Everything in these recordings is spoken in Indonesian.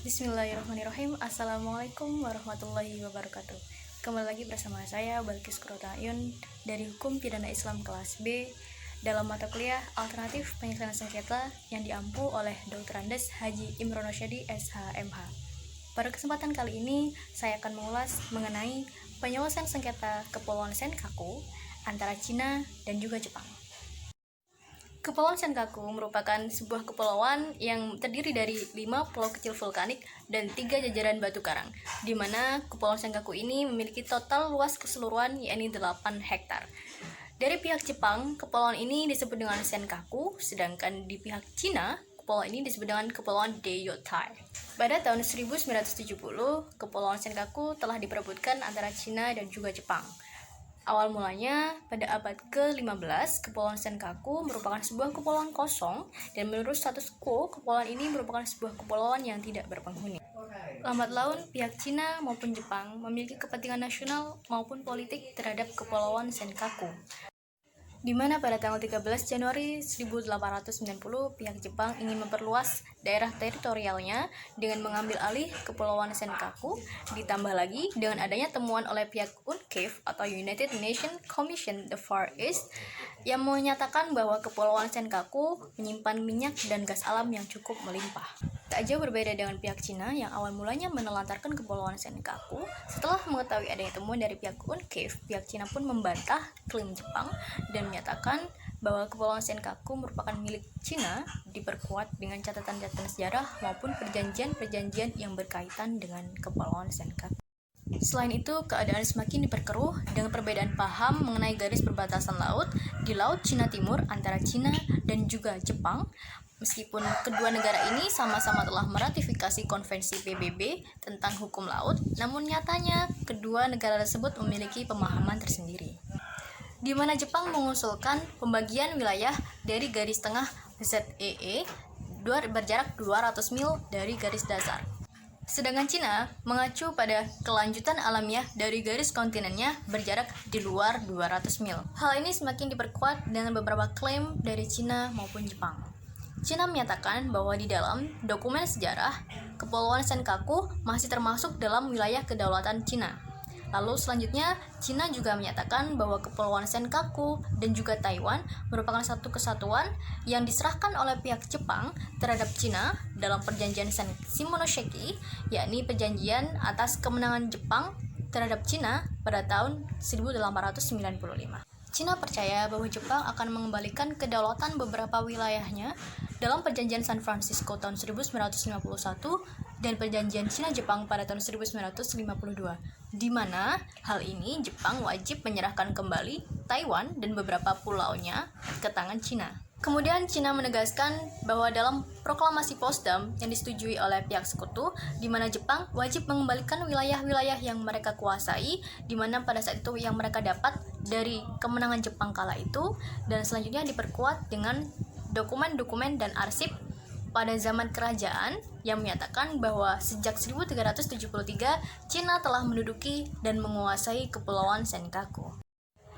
Bismillahirrahmanirrahim. Assalamualaikum warahmatullahi wabarakatuh. Kembali lagi bersama saya Balkis Kurotayun dari Hukum Pidana Islam kelas B dalam mata kuliah Alternatif Penyelesaian Sengketa yang diampu oleh Dr. Andes Haji Imron Rosyadi SHMH. Pada kesempatan kali ini saya akan mengulas mengenai penyelesaian sengketa Kepulauan Senkaku antara Cina dan juga Jepang. Kepulauan Senkaku merupakan sebuah kepulauan yang terdiri dari 5 pulau kecil vulkanik dan 3 jajaran batu karang, di mana Kepulauan Senkaku ini memiliki total luas keseluruhan yakni 8 hektar. Dari pihak Jepang, kepulauan ini disebut dengan Senkaku, sedangkan di pihak Cina, kepulauan ini disebut dengan Kepulauan Deyotai. Pada tahun 1970, Kepulauan Senkaku telah diperebutkan antara Cina dan juga Jepang. Awal mulanya, pada abad ke-15, Kepulauan Senkaku merupakan sebuah kepulauan kosong, dan menurut status quo, kepulauan ini merupakan sebuah kepulauan yang tidak berpenghuni. Lambat laun, pihak Cina maupun Jepang memiliki kepentingan nasional maupun politik terhadap Kepulauan Senkaku, di mana pada tanggal 13 Januari 1890 pihak Jepang ingin memperluas daerah teritorialnya dengan mengambil alih Kepulauan Senkaku, ditambah lagi dengan adanya temuan oleh pihak UNCAV atau United Nations Commission the Far East yang menyatakan bahwa Kepulauan Senkaku menyimpan minyak dan gas alam yang cukup melimpah. Tak jauh berbeda dengan pihak Cina yang awal mulanya menelantarkan Kepulauan Senkaku, setelah mengetahui adanya temuan dari pihak UNCAV, pihak Cina pun membantah klaim Jepang dan menyatakan bahwa Kepulauan Senkaku merupakan milik Cina, diperkuat dengan catatan-catatan sejarah maupun perjanjian-perjanjian yang berkaitan dengan Kepulauan Senkaku. Selain itu, keadaan semakin diperkeruh dengan perbedaan paham mengenai garis perbatasan laut di Laut Cina Timur antara Cina dan juga Jepang. Meskipun kedua negara ini sama-sama telah meratifikasi konvensi PBB tentang hukum laut, namun nyatanya kedua negara tersebut memiliki pemahaman tersendiri, di mana Jepang mengusulkan pembagian wilayah dari garis tengah ZEE berjarak 200 mil dari garis dasar. Sedangkan Cina mengacu pada kelanjutan alamiah dari garis kontinennya berjarak di luar 200 mil. Hal ini semakin diperkuat dengan beberapa klaim dari Cina maupun Jepang. Cina menyatakan bahwa di dalam dokumen sejarah, Kepulauan Senkaku masih termasuk dalam wilayah kedaulatan Cina. Lalu selanjutnya, Cina juga menyatakan bahwa Kepulauan Senkaku dan juga Taiwan merupakan satu kesatuan yang diserahkan oleh pihak Jepang terhadap Cina dalam perjanjian Shimonoseki, yakni perjanjian atas kemenangan Jepang terhadap Cina pada tahun 1895. Cina percaya bahwa Jepang akan mengembalikan kedaulatan beberapa wilayahnya dalam perjanjian San Francisco tahun 1951 dan perjanjian Cina-Jepang pada tahun 1952, di mana hal ini Jepang wajib menyerahkan kembali Taiwan dan beberapa pulaunya ke tangan Cina. Kemudian Cina menegaskan bahwa dalam proklamasi Potsdam yang disetujui oleh pihak sekutu, di mana Jepang wajib mengembalikan wilayah-wilayah yang mereka kuasai, di mana pada saat itu yang mereka dapat dari kemenangan Jepang kala itu, dan selanjutnya diperkuat dengan dokumen-dokumen dan arsip pada zaman kerajaan yang menyatakan bahwa sejak 1373 Cina telah menduduki dan menguasai Kepulauan Senkaku.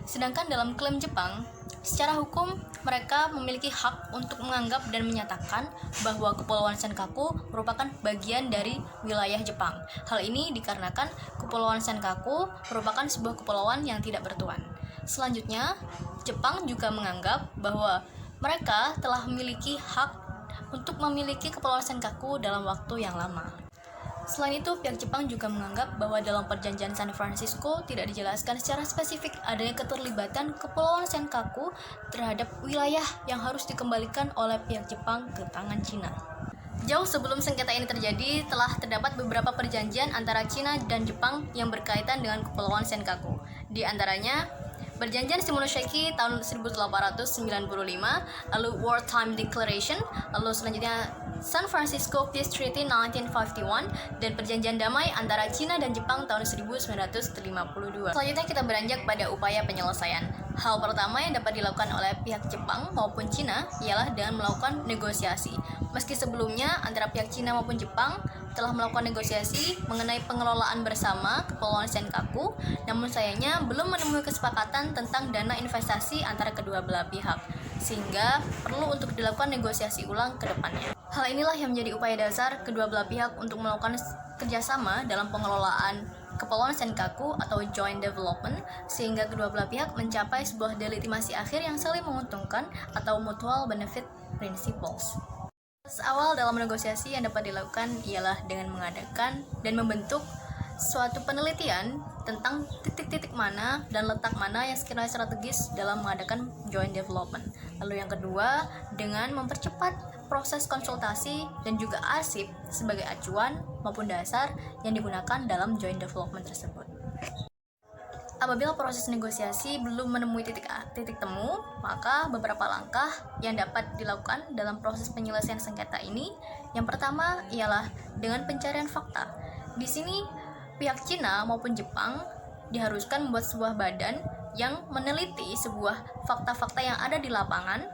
Sedangkan dalam klaim Jepang, secara hukum mereka memiliki hak untuk menganggap dan menyatakan bahwa Kepulauan Senkaku merupakan bagian dari wilayah Jepang. Hal ini dikarenakan Kepulauan Senkaku merupakan sebuah kepulauan yang tidak bertuan. Selanjutnya, Jepang juga menganggap bahwa mereka telah memiliki hak untuk memiliki Kepulauan Senkaku dalam waktu yang lama. Selain itu, pihak Jepang juga menganggap bahwa dalam perjanjian San Francisco tidak dijelaskan secara spesifik adanya keterlibatan Kepulauan Senkaku terhadap wilayah yang harus dikembalikan oleh pihak Jepang ke tangan Cina. Jauh sebelum sengketa ini terjadi, telah terdapat beberapa perjanjian antara Cina dan Jepang yang berkaitan dengan Kepulauan Senkaku. Di antaranya, Perjanjian Shimonoseki tahun 1895, lalu Wartime Declaration, lalu selanjutnya San Francisco Peace Treaty 1951, dan Perjanjian Damai antara Cina dan Jepang tahun 1952. Selanjutnya kita beranjak pada upaya penyelesaian. Hal pertama yang dapat dilakukan oleh pihak Jepang maupun Cina ialah dengan melakukan negosiasi. Meski sebelumnya antara pihak Cina maupun Jepang telah melakukan negosiasi mengenai pengelolaan bersama Kepulauan Senkaku, namun sayangnya belum menemui kesepakatan tentang dana investasi antara kedua belah pihak, sehingga perlu untuk dilakukan negosiasi ulang ke depannya. Hal inilah yang menjadi upaya dasar kedua belah pihak untuk melakukan kerjasama dalam pengelolaan Kepulauan Senkaku atau Joint Development, sehingga kedua belah pihak mencapai sebuah delegitimasi akhir yang saling menguntungkan atau Mutual Benefit Principles. Proses awal dalam negosiasi yang dapat dilakukan ialah dengan mengadakan dan membentuk suatu penelitian tentang titik-titik mana dan letak mana yang sekiranya strategis dalam mengadakan joint development. Lalu yang kedua, dengan mempercepat proses konsultasi dan juga arsip sebagai acuan maupun dasar yang digunakan dalam joint development tersebut. Apabila proses negosiasi belum menemui titik temu, maka beberapa langkah yang dapat dilakukan dalam proses penyelesaian sengketa ini. Yang pertama ialah dengan pencarian fakta. Di sini pihak Cina maupun Jepang diharuskan membuat sebuah badan yang meneliti sebuah fakta-fakta yang ada di lapangan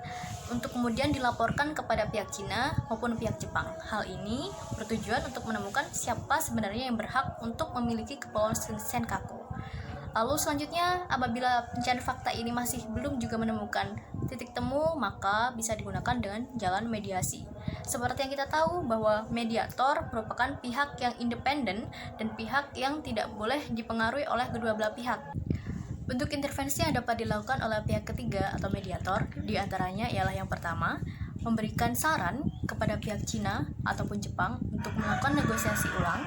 untuk kemudian dilaporkan kepada pihak Cina maupun pihak Jepang. Hal ini bertujuan untuk menemukan siapa sebenarnya yang berhak untuk memiliki Kepulauan Senkaku. Lalu selanjutnya, apabila pencarian fakta ini masih belum juga menemukan titik temu, maka bisa digunakan dengan jalan mediasi. Seperti yang kita tahu bahwa mediator merupakan pihak yang independen dan pihak yang tidak boleh dipengaruhi oleh kedua belah pihak. Bentuk intervensi yang dapat dilakukan oleh pihak ketiga atau mediator diantaranya ialah yang pertama, memberikan saran kepada pihak Cina ataupun Jepang untuk melakukan negosiasi ulang,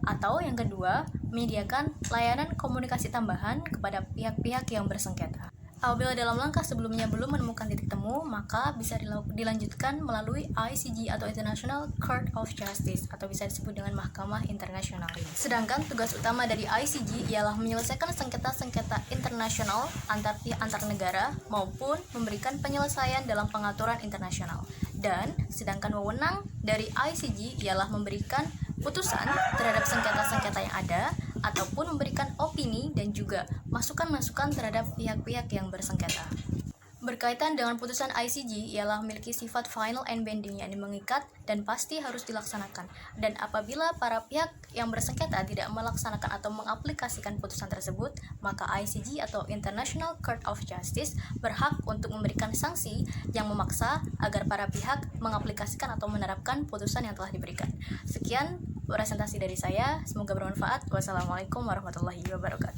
atau yang kedua, menyediakan layanan komunikasi tambahan kepada pihak-pihak yang bersengketa. Apabila dalam langkah sebelumnya belum menemukan titik temu, maka bisa dilanjutkan melalui ICJ atau International Court of Justice atau bisa disebut dengan Mahkamah Internasional. Sedangkan tugas utama dari ICJ ialah menyelesaikan sengketa-sengketa internasional antar negara maupun memberikan penyelesaian dalam pengaturan internasional. Dan sedangkan wewenang dari ICJ ialah memberikan putusan terhadap sengketa-sengketa yang ada ataupun memberikan opini dan juga masukan-masukan terhadap pihak-pihak yang bersengketa. Berkaitan dengan putusan ICJ ialah memiliki sifat final and binding yang mengikat dan pasti harus dilaksanakan. Dan apabila para pihak yang bersengketa tidak melaksanakan atau mengaplikasikan putusan tersebut, maka ICJ atau International Court of Justice berhak untuk memberikan sanksi yang memaksa agar para pihak mengaplikasikan atau menerapkan putusan yang telah diberikan. Sekian presentasi dari saya, semoga bermanfaat. Wassalamualaikum warahmatullahi wabarakatuh.